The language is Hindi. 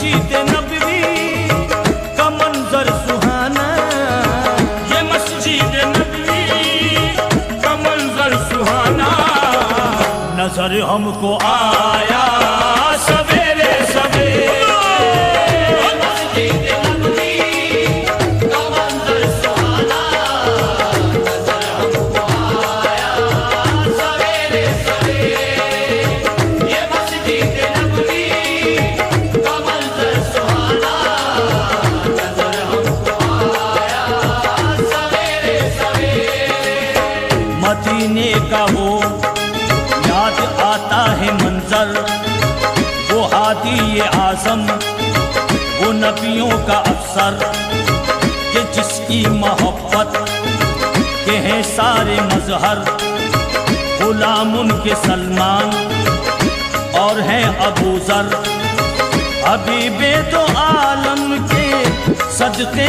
मस्जिद नबवी का मंजर सुहाना, ये मस्जिद नबवी का मंजर सुहाना, नजर हमको आया सवेरे सवेरे। मदीने का वो याद आता है मंजर, वो हादी ये आज़म, वो नबियों का अफसर, कि जिसकी मोहब्बत के हैं सारे मजहर, गुलाम उनके सलमान और हैं अबू ज़र, हबीबे दो आलम के सदक़े